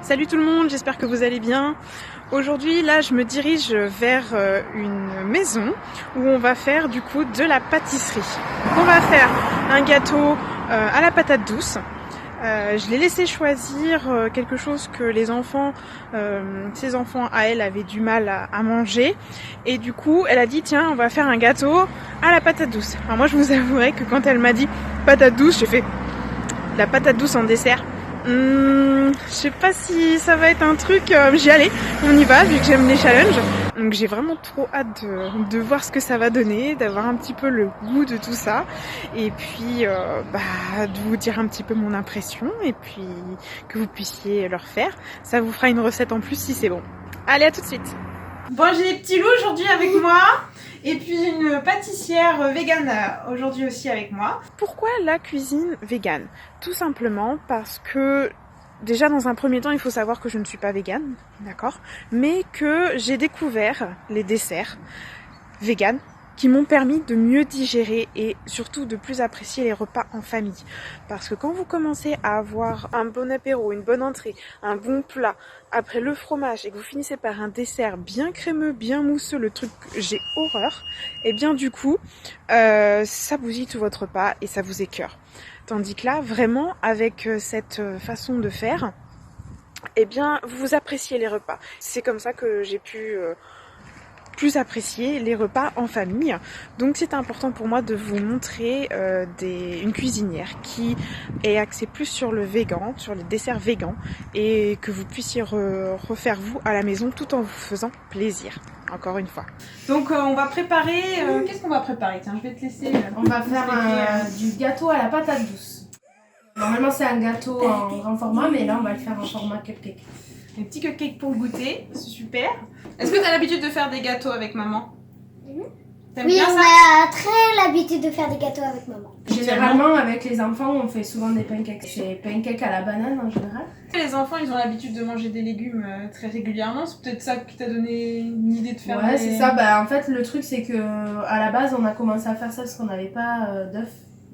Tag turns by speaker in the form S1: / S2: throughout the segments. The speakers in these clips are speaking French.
S1: Salut tout le monde, j'espère que vous allez bien. Aujourd'hui, là, je me dirige vers une maison où on va faire du coup de la pâtisserie. Donc, on va faire un gâteau à la patate douce. Je l'ai laissé choisir quelque chose que les enfants, ses enfants à elle avaient du mal à manger. Et du coup, elle a dit tiens, on va faire un gâteau à la patate douce. Alors moi, je vous avouerai que quand elle m'a dit patate douce, j'ai fait la patate douce en dessert. Je sais pas si ça va être un truc, j'y allais, on y va vu que j'aime les challenges. Donc j'ai vraiment trop hâte de voir ce que ça va donner, d'avoir un petit peu le goût de tout ça. Et puis de vous dire un petit peu mon impression et puis que vous puissiez leur faire. Ça vous fera une recette en plus si c'est bon. Allez, à tout de suite. Bon, j'ai les petits loups aujourd'hui avec moi. Et puis une pâtissière végane aujourd'hui aussi avec moi. Pourquoi la cuisine végane? Tout simplement parce que déjà dans un premier temps il faut savoir que je ne suis pas végane, d'accord? Mais que j'ai découvert les desserts véganes qui m'ont permis de mieux digérer et surtout de plus apprécier les repas en famille. Parce que quand vous commencez à avoir un bon apéro, une bonne entrée, un bon plat, après le fromage et que vous finissez par un dessert bien crémeux, bien mousseux, le truc que j'ai horreur, et bien du coup, ça bousille tout votre repas et ça vous écœure. Tandis que là, vraiment, avec cette façon de faire, eh bien, vous appréciez les repas. C'est comme ça que j'ai pu plus apprécier les repas en famille. Donc c'est important pour moi de vous montrer une cuisinière qui est axée plus sur le végan, sur les desserts végans et que vous puissiez refaire vous à la maison tout en vous faisant plaisir. Encore une fois. Donc on va préparer... qu'est-ce qu'on va préparer? Tiens, je vais te laisser...
S2: on va faire du gâteau à la patate douce. Normalement c'est un gâteau en grand format, mais là on va le faire en format cupcake.
S1: Des petits cupcakes pour goûter, c'est super. Est-ce que tu as l'habitude de faire des gâteaux avec maman?
S3: Oui, on a très l'habitude de faire des gâteaux avec maman.
S2: Généralement avec les enfants on fait souvent des pancakes. C'est pancakes à la banane en général.
S1: Les enfants ils ont l'habitude de manger des légumes très régulièrement, c'est peut-être ça qui t'a donné une idée de faire.
S2: Ouais, c'est ça. En fait le truc c'est que à la base on a commencé à faire ça parce qu'on n'avait pas d'œufs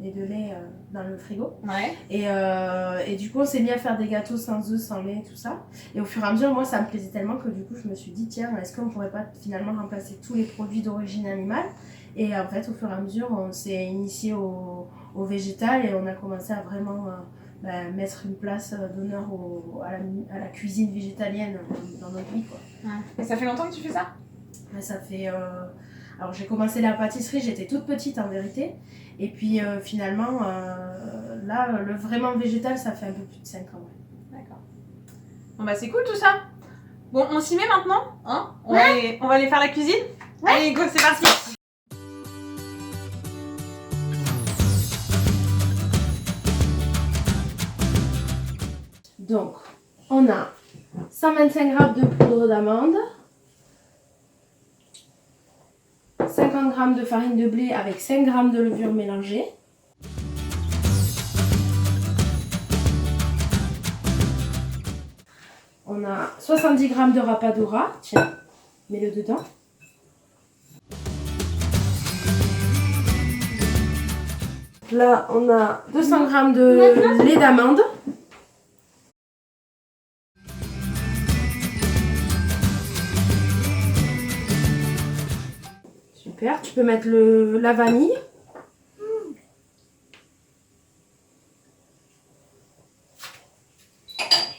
S2: et de lait dans le frigo.
S1: Ouais.
S2: Et du coup on s'est mis à faire des gâteaux sans œufs, sans lait, tout ça. Et au fur et à mesure moi ça me plaisait tellement que du coup je me suis dit tiens, est-ce qu'on pourrait pas finalement remplacer tous les produits d'origine animale? Et en fait au fur et à mesure on s'est initié au végétal et on a commencé à vraiment mettre une place d'honneur à la cuisine végétalienne dans notre vie, quoi.
S1: Ouais. Et ça fait longtemps que tu fais ça?
S2: Ça fait... Alors j'ai commencé la pâtisserie, j'étais toute petite en vérité. Et puis finalement, là, le vraiment végétal, ça fait un peu plus de 5 ans. Ouais.
S1: D'accord. Bon bah c'est cool tout ça. Bon, on s'y met maintenant, hein? On va aller faire la cuisine. Ouais. Allez, go, c'est parti.
S2: Donc, on a 125 g de poudre d'amande, 50 g de farine de blé avec 5 g de levure mélangée, on a 70 g de rapadura, tiens, mets-le dedans. Là, on a 200 g de lait d'amande. Super, tu peux mettre la vanille.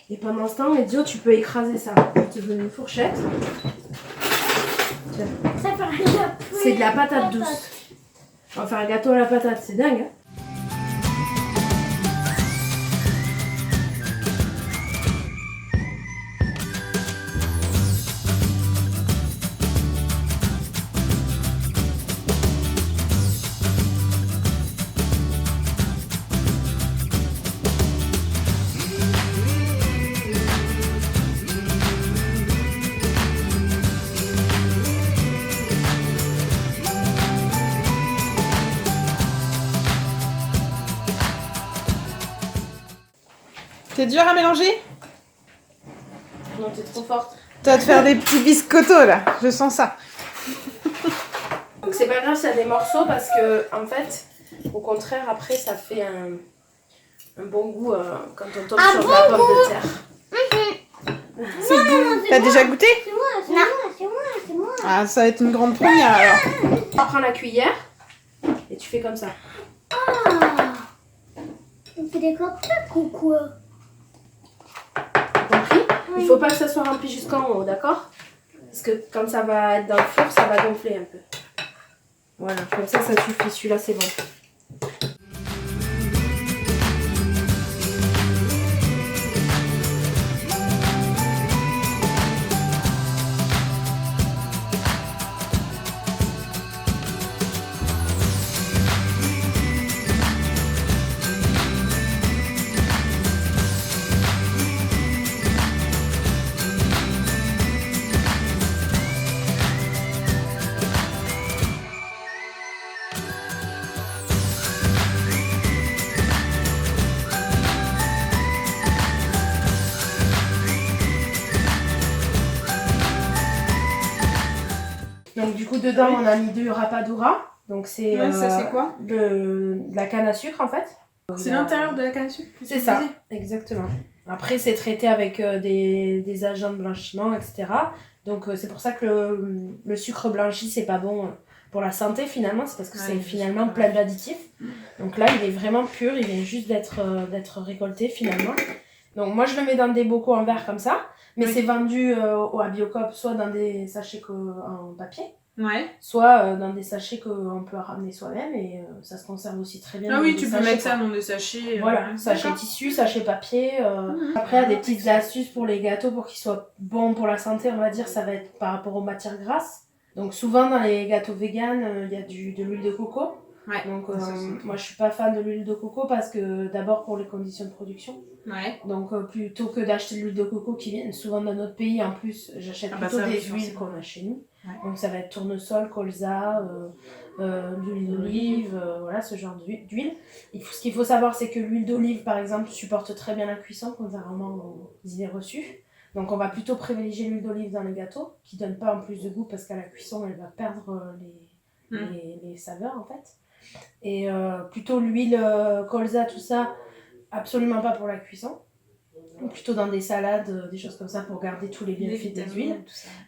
S2: Et pendant ce temps, Ezio, tu peux écraser ça. Je te donne une fourchette. C'est de la patate douce. On va faire un gâteau à la patate, c'est dingue, hein?
S1: T'es dur à mélanger?
S2: Non, t'es trop forte.
S1: Tu vas te faire des petits biscottos là, je sens ça.
S2: Donc c'est pas grave s'il y a des morceaux parce que en fait, au contraire, après ça fait un bon goût quand on tombe sur de la pomme de terre.
S1: C'est bon. T'as déjà goûté?
S3: C'est moi.
S1: Ah, ça va être une grande première alors.
S2: Tu prends la cuillère et tu fais comme ça.
S3: Ah, on fait des cocktails ou quoi?
S2: Compris? Il faut pas que ça soit rempli jusqu'en haut, d'accord? Parce que quand ça va être dans le four, ça va gonfler un peu. Voilà, comme ça suffit. Celui-là, c'est bon. Donc du coup dedans on a mis 2 rapadura. Donc c'est
S1: ça c'est quoi?
S2: de la canne à sucre en fait.
S1: C'est l'intérieur de la canne à sucre?
S2: C'est ça, exactement. Après c'est traité avec des agents de blanchiment, etc. Donc c'est pour ça que le sucre blanchi c'est pas bon pour la santé finalement, c'est parce que c'est finalement plein d'additifs. Donc là il est vraiment pur, il vient juste d'être récolté finalement. Donc moi je le mets dans des bocaux en verre comme ça, mais c'est vendu à Biocoop soit dans des sachets en papier, soit dans des sachets qu'on peut ramener soi-même et ça se conserve aussi très bien.
S1: Ah oui, tu peux mettre ça dans des sachets.
S2: Voilà, sachet tissu, sachet papier. Après, il y a des petites astuces pour les gâteaux pour qu'ils soient bons pour la santé, on va dire, ça va être par rapport aux matières grasses. Donc souvent dans les gâteaux véganes, il y a de l'huile de coco. Donc moi je suis pas fan de l'huile de coco parce que d'abord pour les conditions de production. Donc plutôt que d'acheter de l'huile de coco qui viennent souvent dans notre pays, en plus j'achète plutôt des huiles qu'on a chez nous. Donc ça va être tournesol, colza, l'huile d'olive, voilà ce genre d'huile. Ce qu'il faut savoir c'est que l'huile d'olive par exemple supporte très bien la cuisson contrairement aux idées reçues. Donc on va plutôt privilégier l'huile d'olive dans les gâteaux qui donne pas en plus de goût parce qu'à la cuisson elle va perdre les saveurs en fait. Et plutôt l'huile colza, tout ça, absolument pas pour la cuisson. Plutôt dans des salades, des choses comme ça pour garder tous les bienfaits des huiles.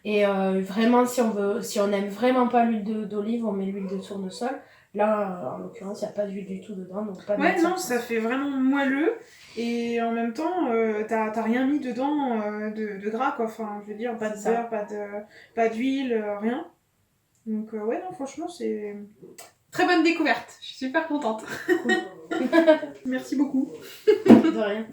S2: Et vraiment, si on aime vraiment pas l'huile d'olive, on met l'huile de tournesol. Là, en l'occurrence, il n'y a pas d'huile du tout dedans. Donc pas
S1: non, ça fait vraiment moelleux. Et en même temps, t'as rien mis dedans de gras, quoi. Enfin, je veux dire, pas de beurre, pas d'huile, rien. Donc non, franchement, c'est... Très bonne découverte, je suis super contente.
S2: Cool.
S1: Merci beaucoup.
S2: De rien.